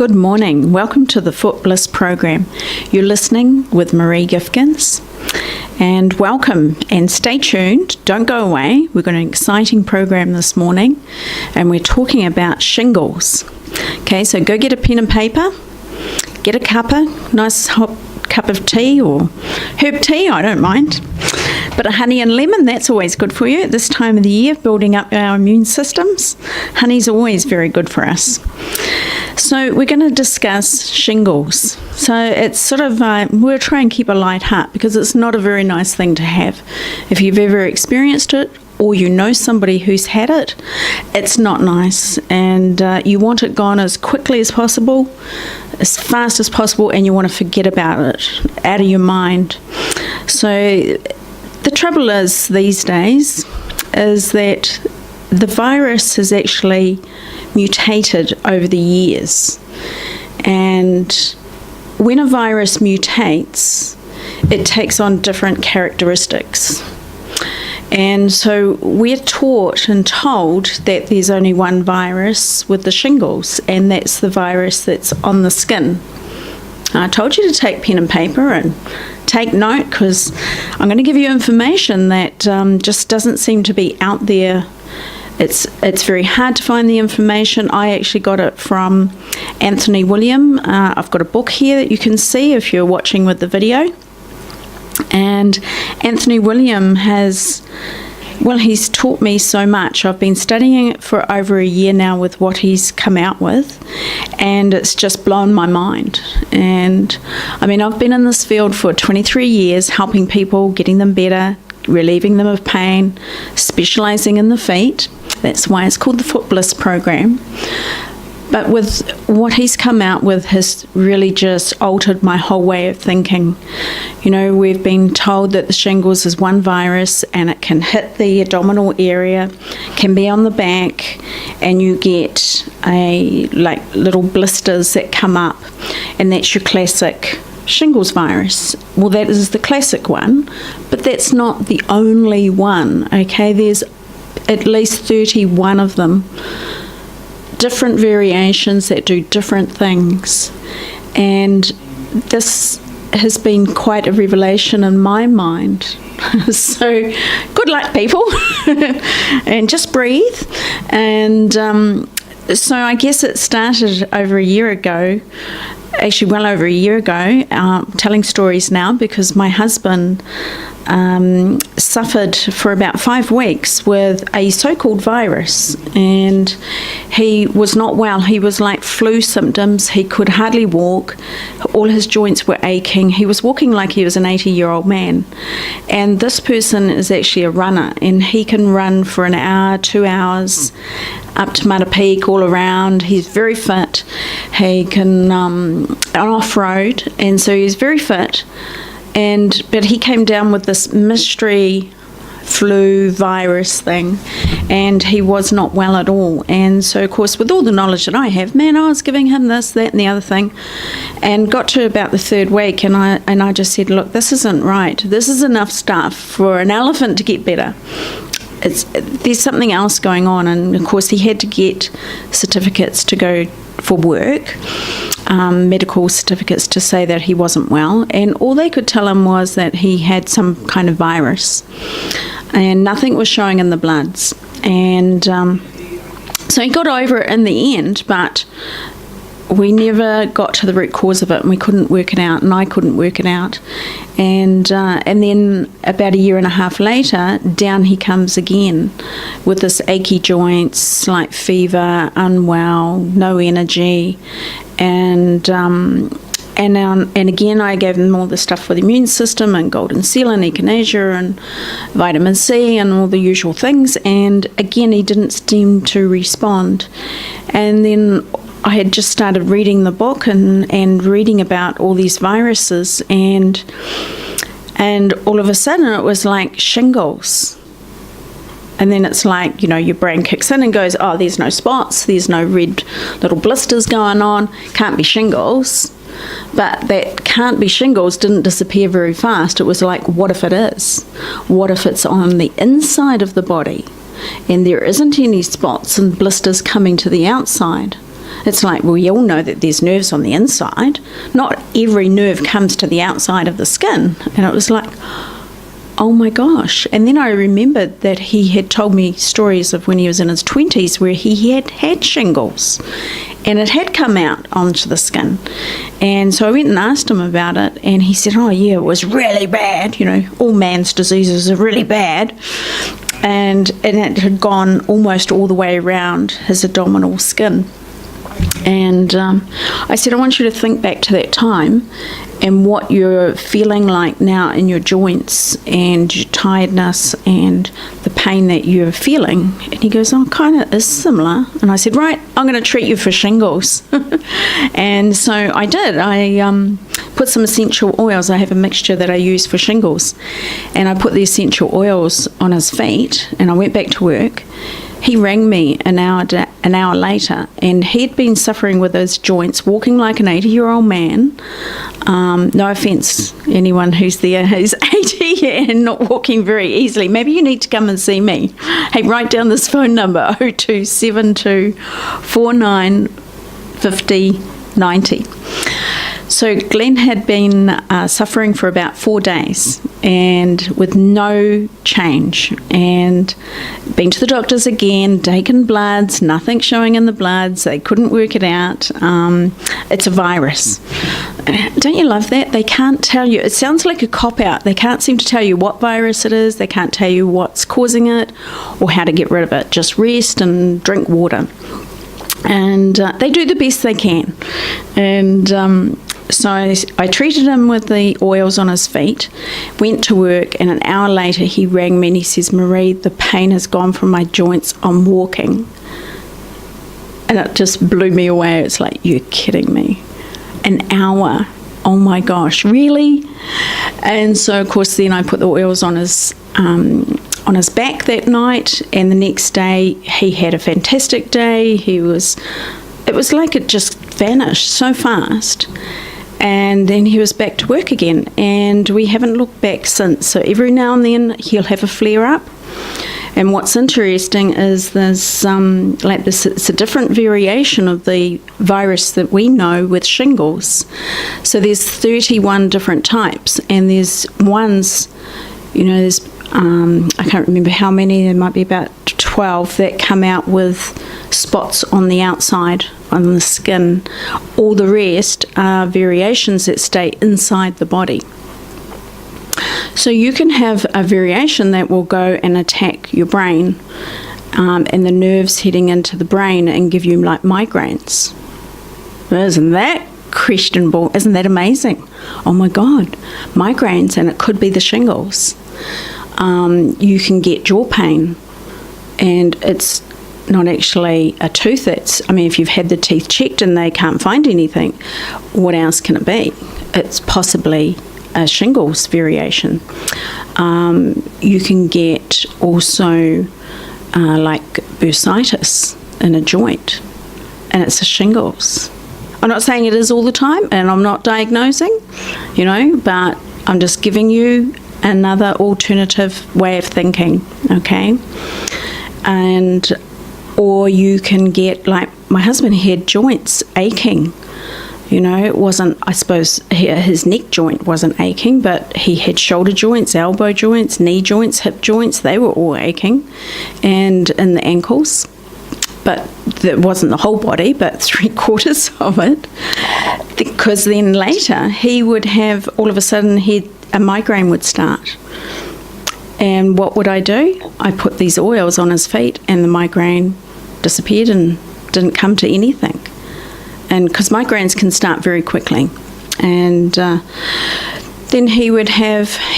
Good morning. Welcome to the Foot Bliss program. You're listening with Maree Gifkins. And welcome and stay tuned. Don't go away. We've got an exciting program this morning and we're talking about shingles. Okay, so go get a pen and paper, get a cuppa, nice hot cup of tea or herb tea, I don't mind. But a honey and lemon, that's always good for you at this time of the year, building up our immune systems. Honey's always very good for us. So we're going to discuss shingles. So it's sort of, we'll try and keep a light heart because it's not a very nice thing to have. If you've ever experienced it or you know somebody who's had it, it's not nice. And you want it gone as quickly as possible, as fast as possible, and you want to forget about it, out of your mind. So the trouble is these days is that the virus has actually mutated over the years, and when a virus mutates, it takes on different characteristics. And so we're taught and told that there's only one virus with the shingles, and that's the virus that's on the skin. I told you to take pen and paper and take note, because I'm going to give you information that just doesn't seem to be out there. It's very hard to find the information. I actually got it from Anthony William. I've got a book here that you can see if you're watching with the video. And Anthony William he's taught me so much. I've been studying it for over a year now with what he's come out with, and it's just blown my mind. And I mean, I've been in this field for 23 years, helping people, getting them better, relieving them of pain, specialising in the feet. That's why it's called the Foot Bliss program. But with what he's come out with has really just altered my whole way of thinking. You know, we've been told that the shingles is one virus and it can hit the abdominal area, can be on the back, and you get like little blisters that come up, and that's your classic shingles virus. Well, that is the classic one, but that's not the only one, okay? There's at least 31 of them, different variations that do different things. And this has been quite a revelation in my mind. So good luck, people, and just breathe. And so I guess it started over a year ago, actually well over a year ago, telling stories now, because my husband suffered for about 5 weeks with a so-called virus, and he was not well. He was like flu symptoms. He could hardly walk. All his joints were aching. He was walking like he was an 80-year-old man. And this person is actually a runner, and he can run for an hour, 2 hours, up to Maree Peak, all around. He's very fit. He can on off-road, and so he's very fit. But he came down with this mystery flu virus thing, and he was not well at all. And so, of course, with all the knowledge that I have, I was giving him this, that, and the other thing, and got to about the 3rd week, and I just said, look, this isn't right. This is enough stuff for an elephant to get better. There's something else going on. And of course he had to get certificates to go for work, medical certificates to say that he wasn't well, and all they could tell him was that he had some kind of virus, and nothing was showing in the bloods. And so he got over it in the end, but we never got to the root cause of it, and we couldn't work it out, and I couldn't work it out. And then about a year and a half later, down he comes again with this achy joints, slight fever, unwell, no energy, and again I gave him all the stuff for the immune system, and golden seal and echinacea and vitamin C and all the usual things, and again he didn't seem to respond. And then I had just started reading the book and reading about all these viruses, and all of a sudden it was like shingles. And then it's like, you know, your brain kicks in and goes, oh, there's no spots, there's no red little blisters going on, can't be shingles. But that can't be shingles didn't disappear very fast. It was like, what if it is? What if it's on the inside of the body and there isn't any spots and blisters coming to the outside? It's like, well, you all know that there's nerves on the inside. Not every nerve comes to the outside of the skin. And it was like, oh my gosh. And then I remembered that he had told me stories of when he was in his 20s where he had had shingles and it had come out onto the skin. And so I went and asked him about it, and he said, oh yeah, it was really bad. You know, all man's diseases are really bad. And it had gone almost all the way around his abdominal skin. And I said, I want you to think back to that time and what you're feeling like now in your joints and your tiredness and the pain that you're feeling. And he goes, oh, kind of is similar. And I said, right, I'm going to treat you for shingles. And so I did. I put some essential oils. I have a mixture that I use for shingles. And I put the essential oils on his feet, and I went back to work. He rang me an hour later, and he'd been suffering with his joints, walking like an 80-year-old man. No offence, anyone who's there who's 80 and not walking very easily. Maybe you need to come and see me. Hey, write down this phone number, 0272 49 50 90. So Glenn had been suffering for about 4 days and with no change, and been to the doctors again, taken bloods, nothing showing in the bloods. They couldn't work it out. It's a virus. Don't you love that? They can't tell you. It sounds like a cop-out. They can't seem to tell you what virus it is. They can't tell you what's causing it or how to get rid of it. Just rest and drink water. And they do the best they can. And so I treated him with the oils on his feet, went to work, and an hour later he rang me and he says, Maree, the pain has gone from my joints. I'm walking. And it just blew me away. It's like, you're kidding me. An hour. Oh my gosh, really? And so, of course, then I put the oils on his back that night, and the next day he had a fantastic day. It was like it just vanished so fast. And then he was back to work again, and we haven't looked back since. So every now and then he'll have a flare-up. And what's interesting is there's it's a different variation of the virus that we know with shingles. So there's 31 different types, and there's ones, there's I can't remember how many. There might be about 12 that come out with spots on the outside on the skin. All the rest are variations that stay inside the body. So you can have a variation that will go and attack your brain and the nerves heading into the brain and give you like migraines. Isn't that questionable? Isn't that amazing? Oh my God, migraines, and it could be the shingles. You can get jaw pain, and it's not actually a tooth. If you've had the teeth checked and they can't find anything, what else can it be? It's possibly a shingles variation. You can get also like bursitis in a joint, and it's a shingles. I'm not saying it is all the time, and I'm not diagnosing, but I'm just giving you another alternative way of thinking, okay? Or you can get, like my husband had joints aching. It wasn't, I suppose, his neck joint wasn't aching, but he had shoulder joints, elbow joints, knee joints, hip joints. They were all aching, and in the ankles. But that wasn't the whole body, but 3/4 of it. Because then later he would have, all of a sudden, a migraine would start. And what would I do? I put these oils on his feet, and the migraine disappeared and didn't come to anything. And because migraines can start very quickly. And then he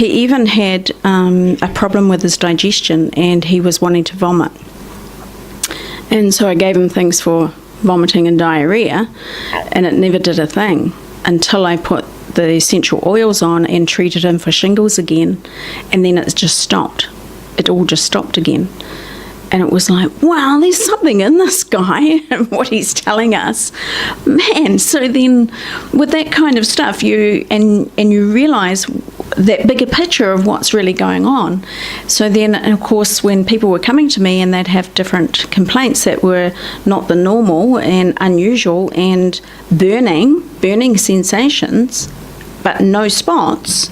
even had a problem with his digestion, and he was wanting to vomit. And so I gave him things for vomiting and diarrhea, and it never did a thing until I put the essential oils on and treated him for shingles again, and then it just stopped. It all just stopped again. And it was like, wow, there's something in this guy and what he's telling us. Man, so then with that kind of stuff, you realise that bigger picture of what's really going on. So then, of course, when people were coming to me and they'd have different complaints that were not the normal and unusual and burning sensations, but no spots,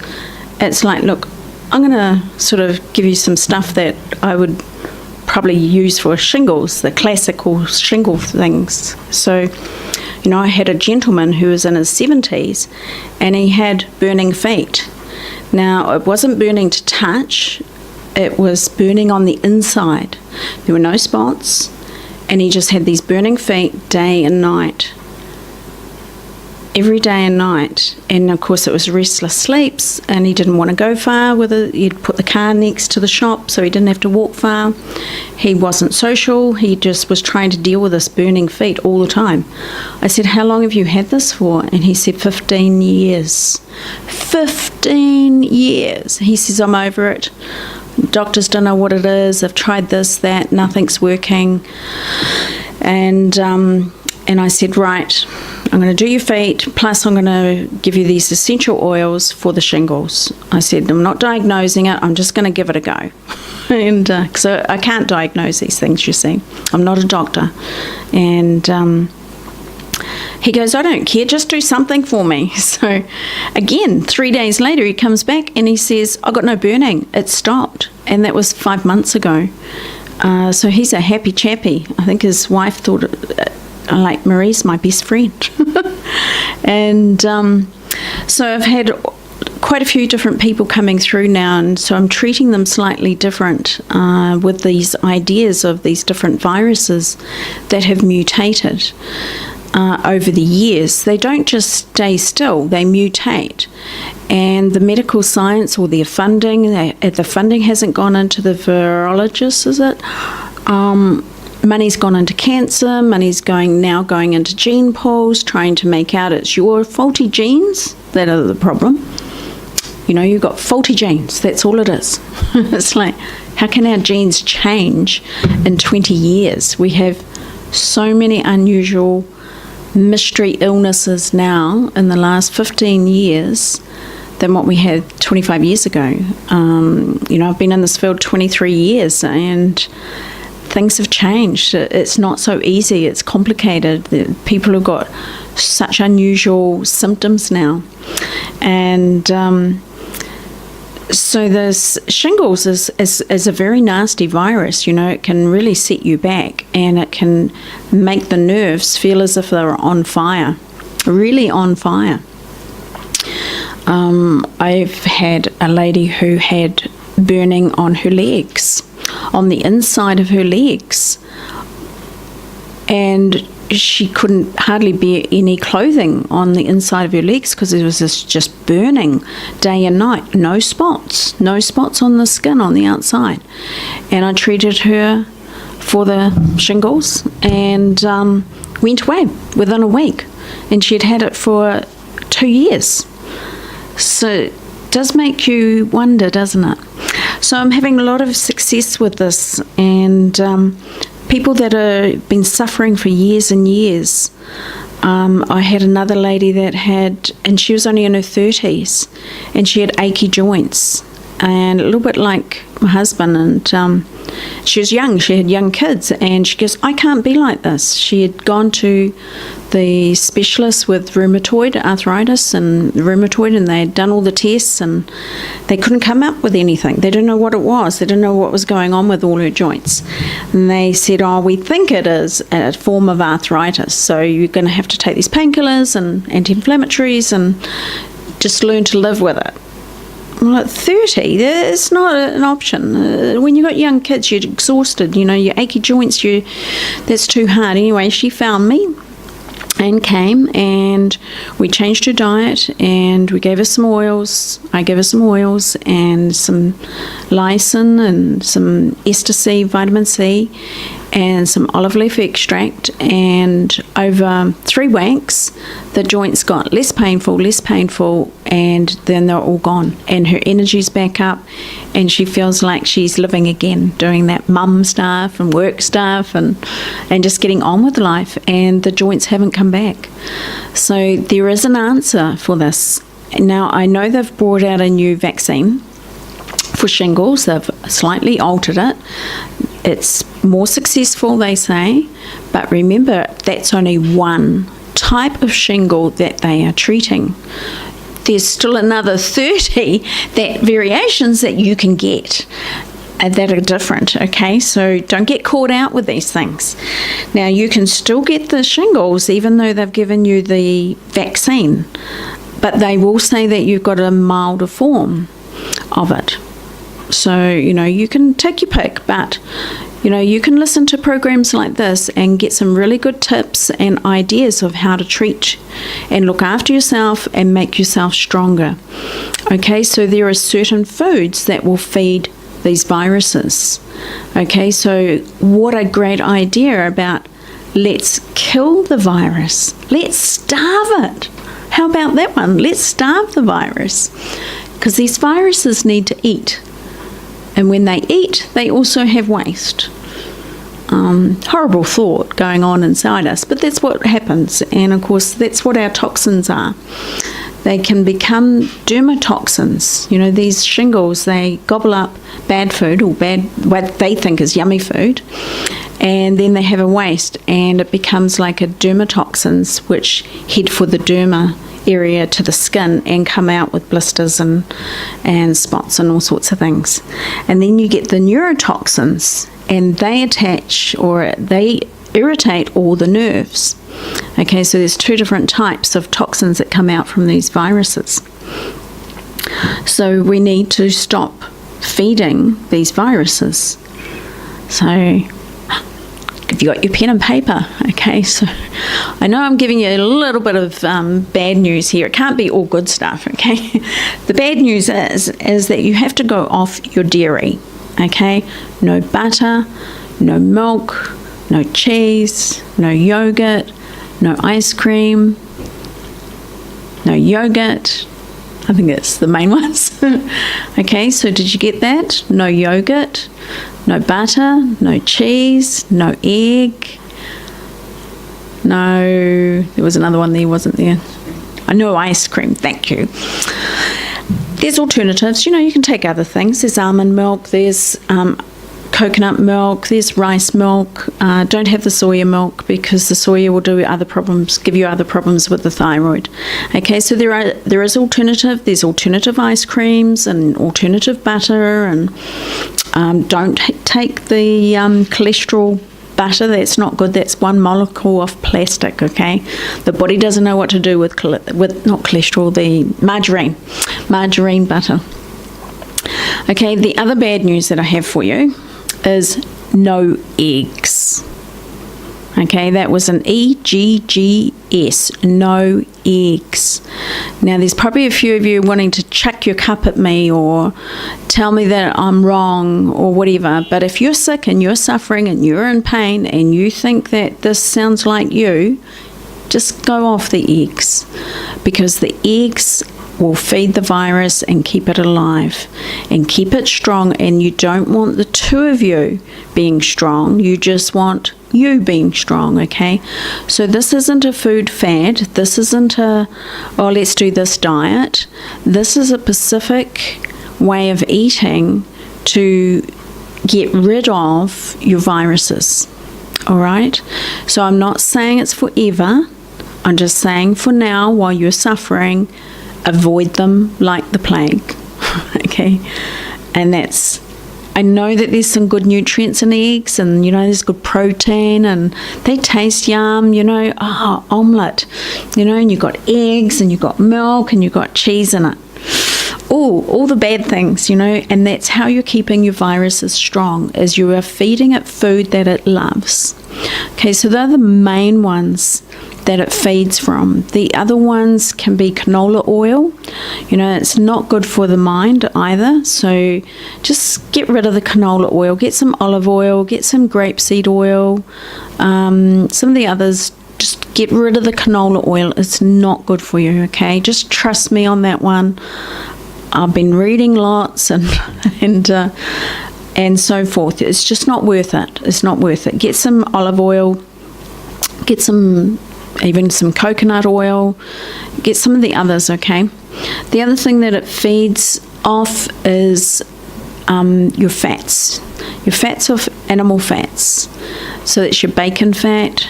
it's like, look, I'm going to sort of give you some stuff that I would probably use for shingles, the classical shingle things. So, I had a gentleman who was in his 70s and he had burning feet. Now, it wasn't burning to touch, it was burning on the inside. There were no spots, and he just had these burning feet day and night. Every day and night. And of course it was restless sleeps, and he didn't want to go far with it. He'd put the car next to the shop so he didn't have to walk far. He wasn't social. He just was trying to deal with this burning feet all the time. I said, how long have you had this for? And he said, 15 years. 15 years. He says, I'm over it. Doctors don't know what it is. I've tried this, that, nothing's working. And I said, right, I'm going to do your feet, plus I'm going to give you these essential oils for the shingles. I said, I'm not diagnosing it, I'm just going to give it a go. And so I can't diagnose these things, you see. I'm not a doctor. And he goes, I don't care, just do something for me. So again, 3 days later, he comes back and he says, I got no burning, it stopped. And that was 5 months ago. So he's a happy chappy. I think his wife thought, like, Maree's my best friend. And so I've had quite a few different people coming through now, and so I'm treating them slightly different with these ideas of these different viruses that have mutated over the years. They don't just stay still, they mutate. And the medical science, or their funding, the funding hasn't gone into the virologists, is it? Money's gone into cancer, money's now going into gene pools, trying to make out it's your faulty genes that are the problem. You've got faulty genes, that's all it is. It's like, how can our genes change in 20 years? We have so many unusual mystery illnesses now in the last 15 years than what we had 25 years ago. I've been in this field 23 years, and things have changed. It's not so easy. It's complicated. People have got such unusual symptoms now. And so this shingles is a very nasty virus. It can really set you back, and it can make the nerves feel as if they're on fire, really on fire. I've had a lady who had burning on her legs, on the inside of her legs, and she couldn't hardly bear any clothing on the inside of her legs because it was just burning day and night. No spots on the skin on the outside. And I treated her for the shingles and went away within a week, and she had it for 2 years. So it does make you wonder, doesn't it? So I'm having a lot of success with this, and people that have been suffering for years and years. I had another lady that had, and she was only in her 30s, and she had achy joints, and a little bit like my husband, and she was young, she had young kids, and she goes, I can't be like this. She had gone to the specialist with rheumatoid arthritis and rheumatoid, and they had done all the tests, and they couldn't come up with anything. They didn't know what it was. They didn't know what was going on with all her joints. And they said, we think it is a form of arthritis, so you're going to have to take these painkillers and anti-inflammatories and just learn to live with it. Well, at 30, it's not an option. When you've got young kids, you're exhausted, your achy joints, that's too hard. Anyway, she found me and came, and we changed her diet, and we gave her some oils. I gave her some oils and some lysine and some ester C, vitamin C, and some olive leaf extract, and over 3 weeks the joints got less painful, and then they're all gone, and her energy's back up, and she feels like she's living again, doing that mum stuff and work stuff and just getting on with life, and the joints haven't come back. So there is an answer for this, Now, I know they've brought out a new vaccine for shingles. They've slightly altered it. It's more successful, they say, but remember, that's only one type of shingle that they are treating. There's still another 30 variations that you can get that are different, okay? So don't get caught out with these things. Now, you can still get the shingles even though they've given you the vaccine, but they will say that you've got a milder form of it. So, you can take your pick, but, you can listen to programs like this and get some really good tips and ideas of how to treat and look after yourself and make yourself stronger. Okay, so there are certain foods that will feed these viruses. Okay, so what a great idea about let's kill the virus. Let's starve it. How about that one? Let's starve the virus. Because these viruses need to eat. And when they eat, they also have waste. Horrible thought going on inside us, but that's what happens. And of course, that's what our toxins are. They can become dermatoxins. These shingles, they gobble up bad food or what they think is yummy food, and then they have a waste, and it becomes like a dermatoxins, which head for the derma area to the skin and come out with blisters and spots and all sorts of things. And then you get the neurotoxins, and they attach or they irritate all the nerves. Okay, so there's two different types of toxins that come out from these viruses. So we need to stop feeding these viruses. So if you got your pen and paper, okay, so I know I'm giving you a little bit of bad news here. It can't be all good stuff, okay? The bad news is that you have to go off your dairy, okay? No butter, no milk, no cheese, no yogurt, no ice cream, no yogurt. I think that's the main ones. Okay, so did you get that? No yogurt, no butter, no cheese, no egg. No, there was another one there, wasn't there? No ice cream, thank you. There's alternatives. You can take other things. There's almond milk, there's coconut milk, there's rice milk. Don't have the soya milk because the soya will give you other problems with the thyroid. Okay, so there is alternative. There's alternative ice creams and alternative butter, and don't take the cholesterol butter. That's not good. That's one molecule of plastic. Okay, the body doesn't know what to do with not cholesterol, the margarine butter. Okay, the other bad news that I have for you is no eggs. Okay, that was an EGGS, no eggs. Now, there's probably a few of you wanting to chuck your cup at me or tell me that I'm wrong or whatever, but if you're sick and you're suffering and you're in pain and you think that this sounds like you, just go off the eggs, because the eggs will feed the virus and keep it alive and keep it strong. And you don't want the two of you being strong, you just want you being strong. Okay, so this isn't a food fad, this isn't let's do this diet. This is a specific way of eating to get rid of your viruses. All right, so I'm not saying it's forever, I'm just saying for now, while you're suffering, avoid them like the plague. Okay, and I know that there's some good nutrients in eggs, and there's good protein and they taste yum, omelette, and you've got eggs and you've got milk and you've got cheese in it. All the bad things, and that's how you're keeping your viruses strong, is you are feeding it food that it loves. Okay, so they're the main ones that it feeds from. The other ones can be canola oil. It's not good for the mind either, so just get rid of the canola oil. Get some olive oil, get some grapeseed oil, some of the others. Just get rid of the canola oil. It's not good for you, okay? Just trust me on that one. I've been reading lots and so forth. It's just not worth it. It's not worth it. Get some olive oil, get even some coconut oil, get some of the others, okay? The other thing that it feeds off is your fats. Your fats of animal fats. So that's your bacon fat,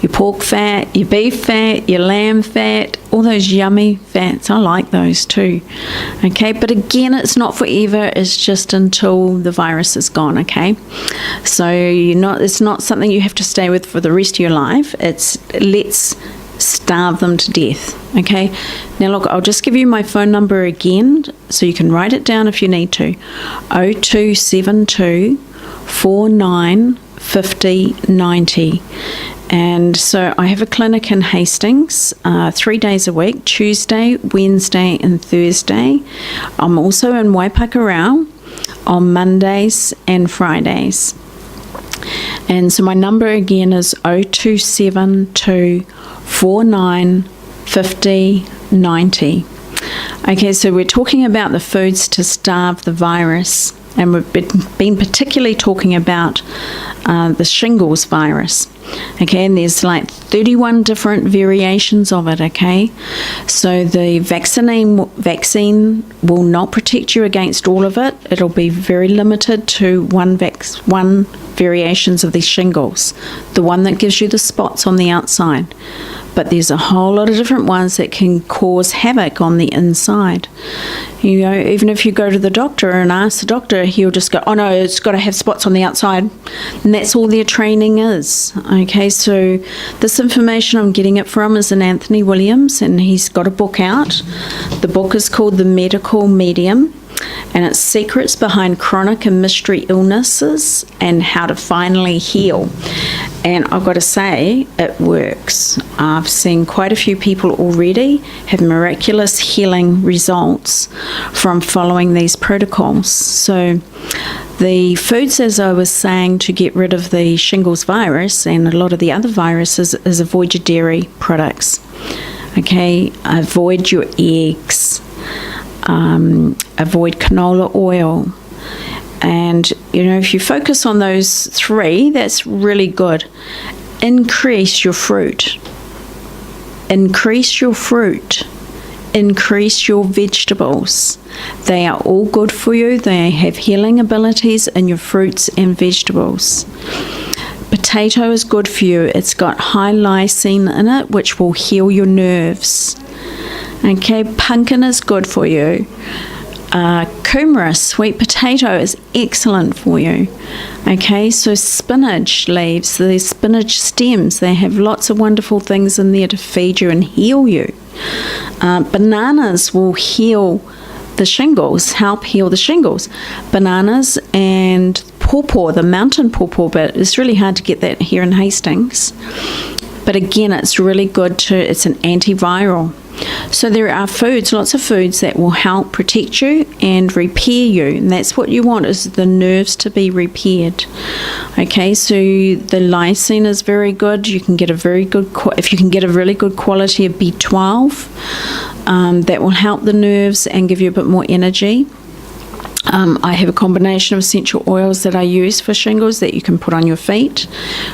your pork fat, your beef fat, your lamb fat, all those yummy fats. I like those too. Okay, but again, it's not forever. It's just until the virus is gone. Okay, so it's not something you have to stay with for the rest of your life. Let's starve them to death. Okay, now look, I'll just give you my phone number again so you can write it down if you need to. 0272 49 50 90. And so I have a clinic in Hastings 3 days a week, Tuesday, Wednesday and Thursday. I'm also in Waipakarau on Mondays and Fridays. And so my number again is 0272 49 50 90. Okay, so we're talking about the foods to starve the virus, and we've been particularly talking about the shingles virus. Okay, and there's like 31 different variations of it. Okay, so the vaccine will not protect you against all of it. It'll be very limited to one variations of these shingles, the one that gives you the spots on the outside. But there's a whole lot of different ones that can cause havoc on the inside. You know, even if you go to the doctor and ask the doctor, he'll just go, oh no, it's got to have spots on the outside. And that's all their training is. Okay, so this information I'm getting it from is in Anthony Williams, and he's got a book out. The book is called The Medical Medium, and it's Secrets Behind Chronic and Mystery Illnesses and How to Finally Heal. And I've got to say, it works. I've seen quite a few people already have miraculous healing results from following these protocols. So the foods, as I was saying, to get rid of the shingles virus and a lot of the other viruses is avoid your dairy products. Okay, avoid your eggs. Avoid canola oil. And, you know, if you focus on those three, that's really good. Increase your fruit. Increase your fruit. Increase your vegetables. They are all good for you. They have healing abilities in your fruits and vegetables. Potato is good for you. It's got high lysine in it, which will heal your nerves. Okay, pumpkin is good for you. Kumara, sweet potato, is excellent for you. Okay, so spinach leaves, the spinach stems, they have lots of wonderful things in there to feed you and heal you. Bananas will heal the shingles, help heal the shingles. Bananas and pawpaw, the mountain pawpaw, but it's really hard to get that here in Hastings. But again, it's really good it's an antiviral. So there are foods, lots of foods that will help protect you and repair you, and that's what you want, is the nerves to be repaired. Okay, so the lysine is very good. You can get if you can get a really good quality of B12, that will help the nerves and give you a bit more energy. I have a combination of essential oils that I use for shingles that you can put on your feet,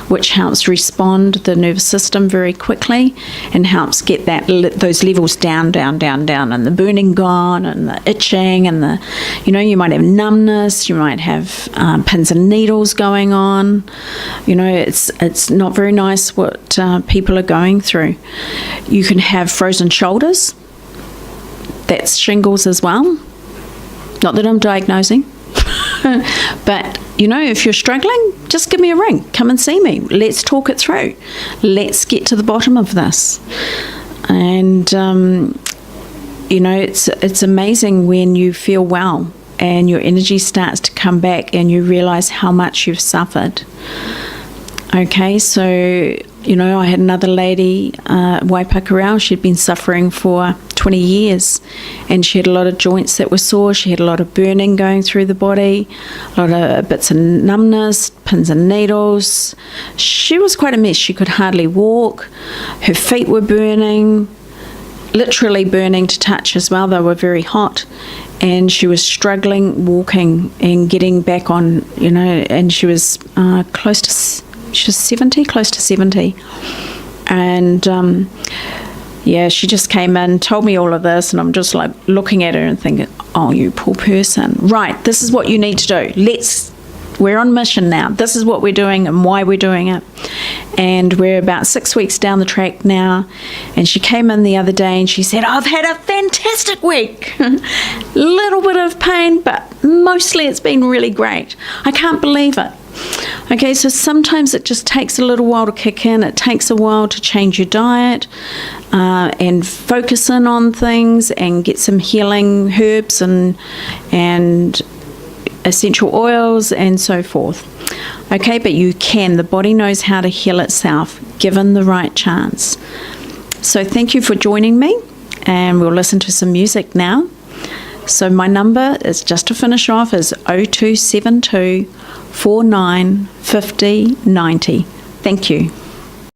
which helps respond the nervous system very quickly and helps get those levels down, and the burning gone, and the itching, and you might have numbness, you might have pins and needles going on. It's not very nice what people are going through. You can have frozen shoulders. That's shingles as well. Not that I'm diagnosing, but, if you're struggling, just give me a ring. Come and see me. Let's talk it through. Let's get to the bottom of this. And, it's amazing when you feel well and your energy starts to come back and you realise how much you've suffered. Okay, so, I had another lady, Waipakarau. She'd been suffering for 20 years, and she had a lot of joints that were sore. She had a lot of burning going through the body, a lot of bits of numbness, pins and needles. She was quite a mess. She could hardly walk. Her feet were burning, literally burning to touch as well. They were very hot, and she was struggling walking and getting back on, and she was close to 70. And Yeah, she just came in, told me all of this, and I'm just like looking at her and thinking, oh, you poor person. Right, this is what you need to do. We're on mission now. This is what we're doing and why we're doing it. And we're about 6 weeks down the track now. And she came in the other day and she said, I've had a fantastic week. Little bit of pain, but mostly it's been really great. I can't believe it. Okay, so sometimes it just takes a little while to kick in. It takes a while to change your diet and focus in on things and get some healing herbs and essential oils and so forth. Okay, but you can. The body knows how to heal itself, given the right chance. So thank you for joining me, and we'll listen to some music now. So my number is, just to finish off, is 0272 49 50 90. Thank you.